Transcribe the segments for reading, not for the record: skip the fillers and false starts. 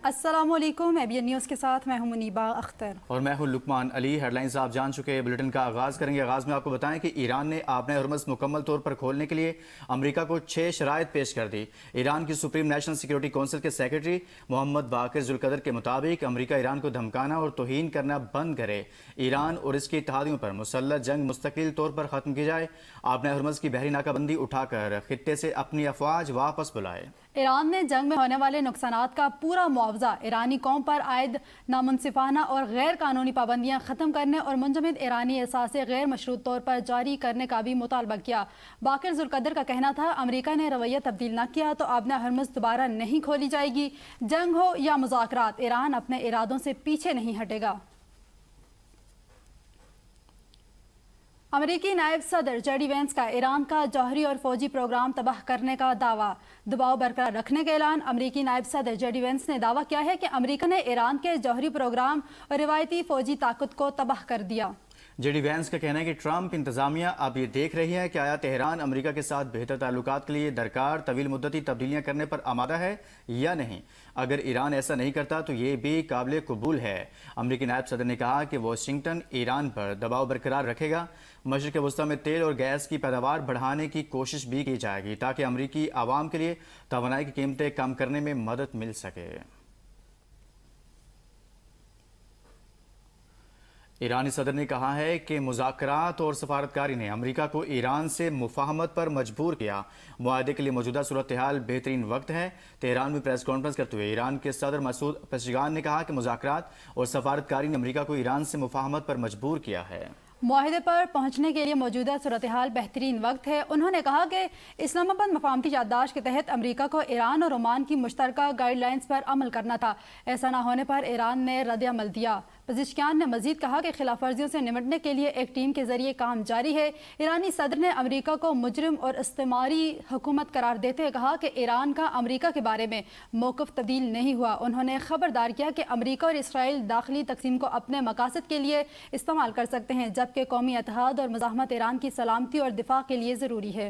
अस्सलाम वालेकुम। ABN news के साथ मैं हूं मुनीबा अख्तर और मैं हूं लुकमान अली। हेडलाइंस आप जान चुके हैं, बुलेटिन का आगाज़ करेंगे। आगाज़ में आपको बताएं कि ईरान ने आबना हरमज़ मुकम्मल तौर पर खोलने के लिए अमेरिका को 6 शराइत पेश कर दी। ईरान की सुप्रीम नेशनल सिक्योरिटी काउंसिल के सेक्रेटरी मोहम्मद बाकिर जुल्कदर के मुताबिक अमेरिका ईरान को धमकाना और तौहीन करना बंद करे, ईरान और इसके इत्तेहादियों पर मुसल्लह जंग मुस्तकिल तौर पर ख़त्म की जाए, आबना हरमज़ की बहरी नाकाबंदी उठाकर खित्ते से अपनी अफवाज वापस बुलाए। ईरान ने जंग में होने वाले नुकसानात का पूरा मुआवजा ईरानी कौम पर आयद नामुनसिफाना और गैर कानूनी पाबंदियां ख़त्म करने और मुंजमद ईरानी एहसासे गैर मशरूत तौर पर जारी करने का भी मुतालबा किया। बाकिर जुल्कदर का कहना था, अमेरिका ने रवैया तब्दील न किया तो आबना हरमज़ दोबारा नहीं खोली जाएगी। जंग हो या मुज़ाकरात, ईरान अपने इरादों से पीछे नहीं हटेगा। अमेरिकी नायब सदर जेडी वेंस का ईरान का जौहरी और फौजी प्रोग्राम तबाह करने का दावा, दबाव बरकरार रखने का ऐलान। अमेरिकी नायब सदर जेडी वेंस ने दावा किया है कि अमेरिका ने ईरान के जौहरी प्रोग्राम और रिवायती फौजी ताकत को तबाह कर दिया। जेडी वेंस का कहना है कि ट्रंप इंतजामिया अब ये देख रही है कि आया तेहरान अमेरिका के साथ बेहतर ताल्लुकात के लिए दरकार तवील मुद्दती तब्दीलियां करने पर आमादा है या नहीं। अगर ईरान ऐसा नहीं करता तो ये भी काबिल कबूल है। अमेरिकी नायब सदर ने कहा कि वाशिंगटन ईरान पर दबाव बरकरार रखेगा। मशरिक़ वस्ता में तेल और गैस की पैदावार बढ़ाने की कोशिश भी की जाएगी ताकि अमेरिकी आवाम के लिए तवानाई की कीमतें कम करने में मदद मिल सके। ईरानी सदर ने कहा है कि मुज़ाकरात और सफारतकारी ने अमेरिका को ईरान से मुफाहमत पर मजबूर किया। मुआहदे के लिए मौजूदा सूरत हाल बेहतरीन वक्त है। तेहरान में प्रेस कॉन्फ्रेंस करते हुए ईरान के सदर मसूद पेज़ेश्कियान ने कहा कि मुज़ाकरात और सफारतकारी ने अमेरिका को ईरान से मुफाहमत पर मजबूर किया है। मुआहदे पर पहुंचने के लिए मौजूदा सूरत हाल बेहतरीन वक्त है। उन्होंने कहा कि इस्लामाबाद मफाहमती याददाश्त के तहत अमेरिका को ईरान और ओमान की मुश्तरका गाइडलाइंस पर अमल करना था। ऐसा न होने पर ईरान ने रद्द-ए-अमल दिया। पेज़ेश्कियान ने मजीद कहा कि खिलाफ वर्जियों से निपटने के लिए एक टीम के जरिए काम जारी है। ईरानी सदर ने अमेरिका को मुजरिम और इस्तेमारी हुकूमत करार देते हुए कहा कि ईरान का अमेरिका के बारे में मौक़िफ़ तब्दील नहीं हुआ। उन्होंने खबरदार किया कि अमेरिका और इसराइल दाखिली तक़सीम को अपने मकासद के लिए इस्तेमाल कर सकते हैं, जबकि कौमी इत्तेहाद और मुज़ाहमत ईरान की सलामती और दिफा के लिए ज़रूरी है।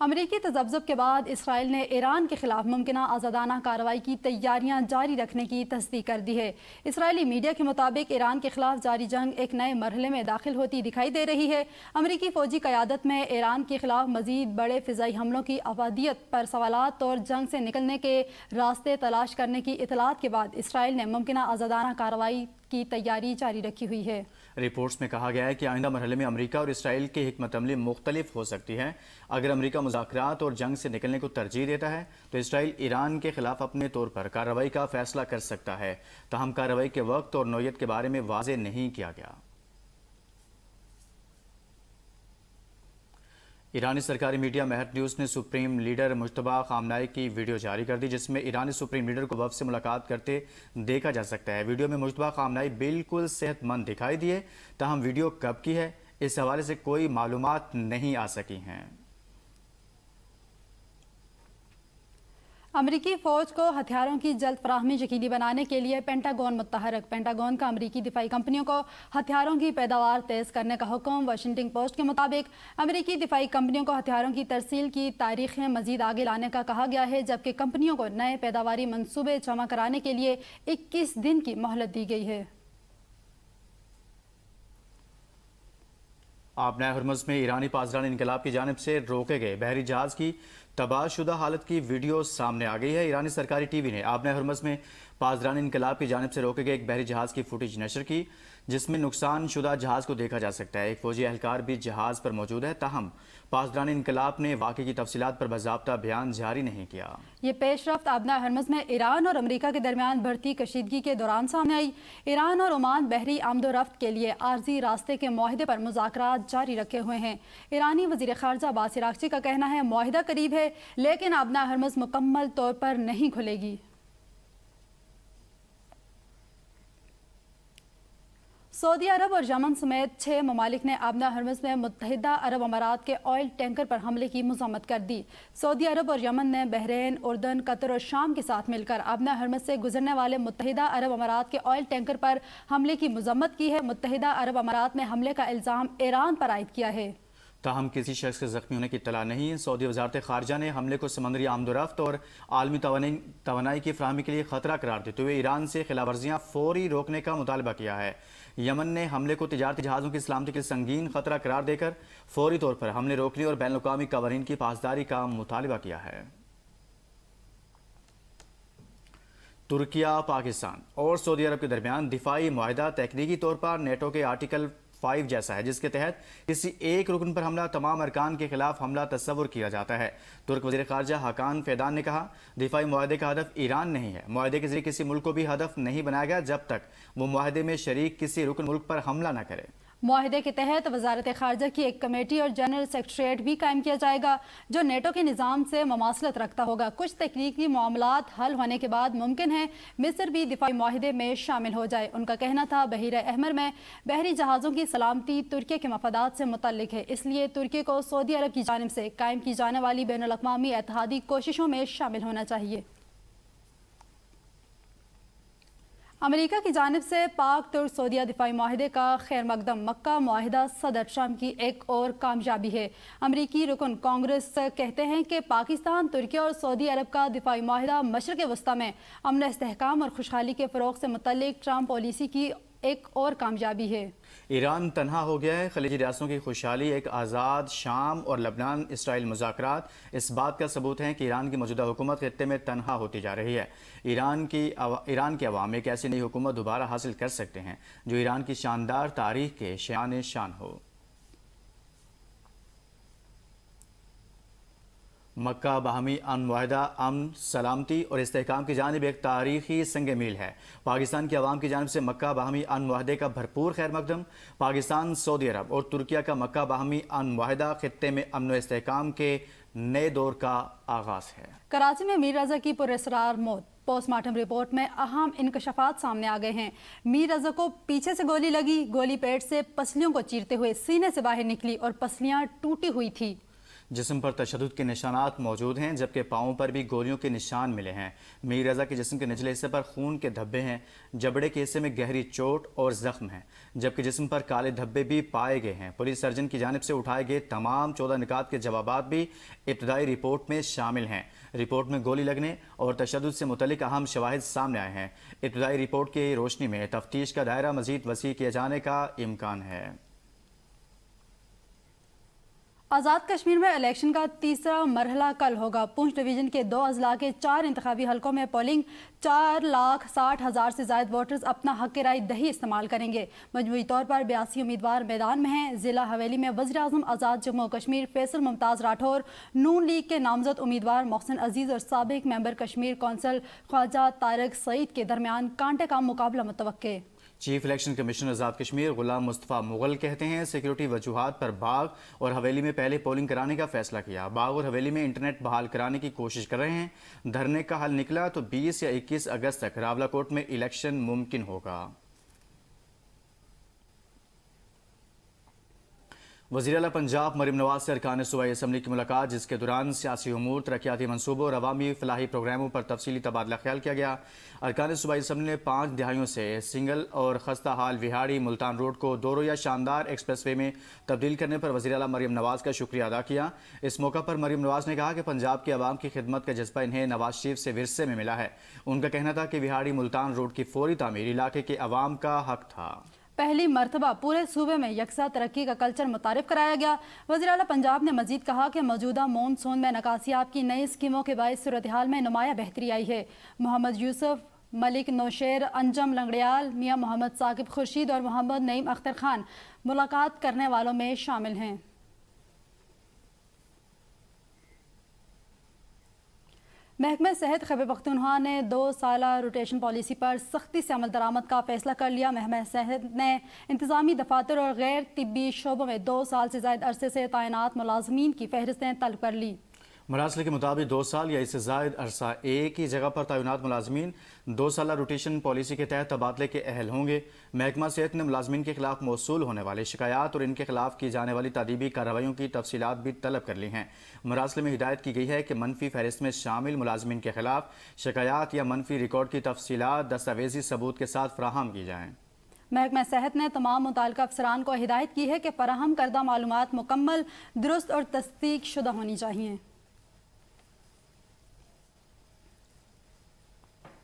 अमरीकी तजब्ज़ुब के बाद इसराइल ने ईरान के खिलाफ मुमकिना आज़ादाना कार्रवाई की तैयारियां जारी रखने की तस्दीक कर दी है। इसराइली मीडिया के मुताबिक ईरान के खिलाफ जारी जंग एक नए मरहले में दाखिल होती दिखाई दे रही है। अमरीकी फौजी क़यादत में ईरान के खिलाफ मजीद बड़े फ़िज़ाई हमलों की अफादियत पर सवालात और जंग से निकलने के रास्ते तलाश करने की इतलात के बाद इसराइल ने मुमकिना आज़ादाना कार्रवाई की तैयारी जारी रखी हुई है। रिपोर्ट्स में कहा गया है कि आइंदा मरहले में अमेरिका और इसराइल की हिकमत अमली मुख्तलिफ हो सकती है। अगर अमेरिका मुज़ाकरात और जंग से निकलने को तरजीह देता है तो इसराइल ईरान के खिलाफ अपने तौर पर कार्रवाई का फैसला कर सकता है। ताहम कार्रवाई के वक्त और नौयत के बारे में वाज़ेह नहीं किया गया। ईरानी सरकारी मीडिया मेहर न्यूज़ ने सुप्रीम लीडर मुज्तबा खामनाई की वीडियो जारी कर दी, जिसमें ईरानी सुप्रीम लीडर को वफ़द से मुलाकात करते देखा जा सकता है। वीडियो में मुज्तबा खामनाई बिल्कुल सेहतमंद दिखाई दिए। ताहम वीडियो कब की है, इस हवाले से कोई मालूमात नहीं आ सकी हैं। अमरीकी फ़ौज को हथियारों की जल्द फराहमी यकीनी बनाने के लिए पेंटागन मुतहरक। पेंटागन का अमरीकी दिफाई कंपनियों को हथियारों की पैदावार तेज़ करने का हुक्म। वाशिंगटन पोस्ट के मुताबिक अमरीकी दिफाई कंपनियों को हथियारों की तरसील की तारीखें मजीद आगे लाने का कहा गया है, जबकि कंपनियों को नए पैदावारी मनसूबे जमा कराने के लिए 21 दिन की मोहलत दी गई है। आबना हरमज़ में ईरानी पासदान इनकलाब की जानिब से रोके गए बहरी जहाज़ की तबाहशुदा हालत की वीडियो सामने आ गई है। ईरानी सरकारी टीवी ने आबना हरमज़ में पासदान इनकलाब की जानिब से रोके गए एक बहरी जहाज़ की फुटेज नशर की, जिसमें नुकसान शुदा जहाज़ को देखा जा सकता है। एक फौजी एहलकार भी जहाज़ पर मौजूद है। ताहम पासदान इनकलाब ने वाक़े की तफसीलात पर बाज़ाब्ता बयान जारी नहीं किया। ये पेशरफ्त आबना हरमज़ में ईरान और अमेरिका के दरमियान बढ़ती कशीदगी के दौरान सामने आई। ईरान और ओमान बहरी आमदोरफ्त के लिए आर्जी रास्ते के मुआहदे पर मुज़ाकरात जारी रखे हुए हैं। ईरानी वज़ीर ख़ारजा अब्बास अराग़ची का कहना है, मुआहदा करीब है लेकिन आबना हरमज़ मुकम्मल तौर पर नहीं खुलेगी। सऊदी अरब और यमन समेत 6 ममालिक ने आबना हरमज़ में मुत्तहिदा अरब अमारात के ऑयल टैंकर पर हमले की मज़म्मत कर दी। सऊदी अरब और यमन ने बहरीन, उर्दन, कतर और शाम के साथ मिलकर आबना हरमज़ से गुजरने वाले मुत्तहिदा अरब अमारात के ऑयल टैंकर पर हमले की मज़म्मत की है। मुत्तहिदा अरब अमारात ने हमले का इल्ज़ाम ईरान पर आयद किया है। تاہم کسی شخص کے زخمی ہونے کی اطلاع نہیں۔ سعودی وزارت خارجہ نے حملے کو سمندری آمد و رفت اور عالمی توانائی کی فراہمی کے لیے خطرہ قرار دیتے ہوئے ایران سے خلاف ورزیاں فوری روکنے کا مطالبہ کیا ہے۔ یمن نے حملے کو تجارتی جہازوں کی سلامتی کے لیے سنگین خطرہ قرار دے کر فوری طور پر حملے روکنے اور بین الاقوامی قوانین کی پاسداری کا مطالبہ کیا ہے۔ ترکیہ، پاکستان اور سعودی عرب کے درمیان دفاعی معاہدہ تکنیکی طور پر نیٹو کے آرٹیکل 5 جیسا ہے، جس کے تحت کسی ایک رکن پر حملہ تمام ارکان کے خلاف حملہ تصور کیا جاتا ہے۔ ترک وزیر خارجہ حاکان فیدان نے کہا، دفاعی معاہدے کا ہدف ایران نہیں ہے۔ معاہدے کے ذریعے کسی ملک کو بھی ہدف نہیں بنایا گیا جب تک وہ معاہدے میں شریک کسی رکن ملک پر حملہ نہ کرے۔ معاہدے کے تحت وزارت خارجہ کی ایک کمیٹی اور جنرل سیکریٹریٹ بھی قائم کیا جائے گا جو نیٹو کے نظام سے مماثلت رکھتا ہوگا۔ کچھ تکنیکی معاملات حل ہونے کے بعد ممکن ہے مصر بھی دفاعی معاہدے میں شامل ہو جائے۔ ان کا کہنا تھا، بحیرہ احمر میں بحری جہازوں کی سلامتی ترکی کے مفادات سے متعلق ہے، اس لیے ترکی کو سعودی عرب کی جانب سے قائم کی جانے والی بین الاقوامی اتحادی کوششوں میں شامل ہونا چاہیے۔ امریکہ کی جانب سے پاک ترک سعودیہ دفاعی معاہدے کا خیر مقدم مکہ معاہدہ صدر ٹرمپ کی ایک اور کامیابی ہے۔ امریکی رکن کانگریس کہتے ہیں کہ پاکستان، ترکی اور سعودی عرب کا دفاعی معاہدہ مشرق وسطی میں امن، استحکام اور خوشحالی کے فروغ سے متعلق ٹرمپ پالیسی کی ایک اور کامیابی ہے۔ ایران تنہا ہو گیا ہے، خلیجی ریاستوں کی خوشحالی، ایک آزاد شام اور لبنان اسرائیل مذاکرات اس بات کا ثبوت ہیں کہ ایران کی موجودہ حکومت خطے میں تنہا ہوتی جا رہی ہے۔ ایران کے عوام ایک ایسی نئی حکومت دوبارہ حاصل کر سکتے ہیں جو ایران کی شاندار تاریخ کے شان شان ہو۔ مکہ باہمی امن معاہدہ امن، سلامتی اور استحکام کی جانب ایک تاریخی سنگ میل ہے۔ پاکستان کی عوام کی جانب سے مکہ باہمی امن معاہدے کا بھرپور خیر مقدم۔ پاکستان، سعودی عرب اور ترکیہ کا مکہ باہمی امن معاہدہ خطے میں امن و استحکام کے نئے دور کا آغاز ہے۔ کراچی میں میر رضا کی پراسرار موت، پوسٹ مارٹم رپورٹ میں اہم انکشافات سامنے آ گئے ہیں۔ میر رضا کو پیچھے سے گولی لگی، گولی پیٹ سے پسلیوں کو چیرتے ہوئے سینے سے باہر نکلی اور پسلیاں ٹوٹی ہوئی تھی۔ جسم پر تشدد کے نشانات موجود ہیں، جبکہ پاؤں پر بھی گولیوں کے نشان ملے ہیں۔ میر رضا کے جسم کے نچلے حصے پر خون کے دھبے ہیں، جبڑے کے حصے میں گہری چوٹ اور زخم ہیں، جبکہ جسم پر کالے دھبے بھی پائے گئے ہیں۔ پولیس سرجن کی جانب سے اٹھائے گئے تمام 14 نکات کے جوابات بھی ابتدائی رپورٹ میں شامل ہیں۔ رپورٹ میں گولی لگنے اور تشدد سے متعلق اہم شواہد سامنے آئے ہیں۔ ابتدائی رپورٹ کی روشنی میں تفتیش کا دائرہ مزید وسیع کیے جانے کا امکان ہے۔ آزاد کشمیر میں الیکشن کا تیسرا مرحلہ کل ہوگا۔ پونچھ ڈویژن کے 2 اضلاع کے 4 انتخابی حلقوں میں پولنگ 4,60,000 سے زائد ووٹرز اپنا حق رائے دہی استعمال کریں گے۔ مجموعی طور پر 82 امیدوار میدان میں ہیں۔ ضلع حویلی میں وزیراعظم آزاد جموں و کشمیر فیصل ممتاز راٹھور، نون لیگ کے نامزد امیدوار محسن عزیز اور سابق ممبر کشمیر کونسل خواجہ طارق سعید کے درمیان کانٹے کا مقابلہ متوقع۔ Chief election commissioner Azad Kashmir Ghulam Mustafa Mughal کہتے ہیں، سیکیورٹی وجوہات پر باغ اور حویلی میں پہلے پولنگ کرانے کا فیصلہ کیا۔ باغ اور حویلی میں انٹرنیٹ بحال کرانے کی کوشش کر رہے ہیں۔ دھرنے کا حل نکلا تو 20 یا 21 اگست تک راولاکوٹ میں الیکشن ممکن ہوگا۔ وزیر اعلیٰ پنجاب مریم نواز سے ارکان صوبائی اسمبلی کی ملاقات، جس کے دوران سیاسی امور، ترقیاتی منصوبوں اور عوامی فلاحی پروگراموں پر تفصیلی تبادلہ خیال کیا گیا۔ ارکان صوبائی اسمبلی نے 5 دہائیوں سے سنگل اور خستہ حال وہاڑی ملتان روڈ کو 2 رویہ شاندار ایکسپریس وے میں تبدیل کرنے پر وزیر اعلیٰ مریم نواز کا شکریہ ادا کیا۔ اس موقع پر مریم نواز نے کہا کہ پنجاب کے عوام کی خدمت کا جذبہ انہیں نواز شریف سے ورثے میں ملا ہے۔ ان کا کہنا تھا کہ وہاڑی ملتان روڈ کی فوری تعمیر علاقے کے عوام کا حق تھا۔ پہلی مرتبہ پورے صوبے میں یکساں ترقی کا کلچر متعارف کرایا گیا۔ وزیر اعلیٰ پنجاب نے مزید کہا کہ موجودہ مون سون میں نکاسیاب کی نئی اسکیموں کے باعث صورتحال میں نمایاں بہتری آئی ہے۔ محمد یوسف، ملک نوشیر، انجم لنگڑیال، میاں محمد ثاقب خورشید اور محمد نعیم اختر خان ملاقات کرنے والوں میں شامل ہیں۔ محکمہ صحت خیبر پختونخوا نے 2 سالہ روٹیشن پالیسی پر سختی سے عمل درآمد کا فیصلہ کر لیا۔ محکمہ صحت نے انتظامی دفاتر اور غیر طبی شعبوں میں 2 سال سے زائد عرصے سے تعینات ملازمین کی فہرستیں طلب کر لی۔ مراسلے کے مطابق 2 سال یا اس سے زائد عرصہ ایک ہی جگہ پر تعینات ملازمین 2 سالہ روٹیشن پالیسی کے تحت تبادلے کے اہل ہوں گے۔ محکمہ صحت نے ملازمین کے خلاف موصول ہونے والے شکایات اور ان کے خلاف کی جانے والی تادیبی کارروائیوں کی تفصیلات بھی طلب کر لی ہیں۔ مراسلے میں ہدایت کی گئی ہے کہ منفی فہرست میں شامل ملازمین کے خلاف شکایات یا منفی ریکارڈ کی تفصیلات دستاویزی ثبوت کے ساتھ فراہم کی جائیں۔ محکمہ صحت نے تمام متعلقہ افسران کو ہدایت کی ہے کہ فراہم کردہ معلومات مکمل، درست اور تصدیق شدہ ہونی چاہیے۔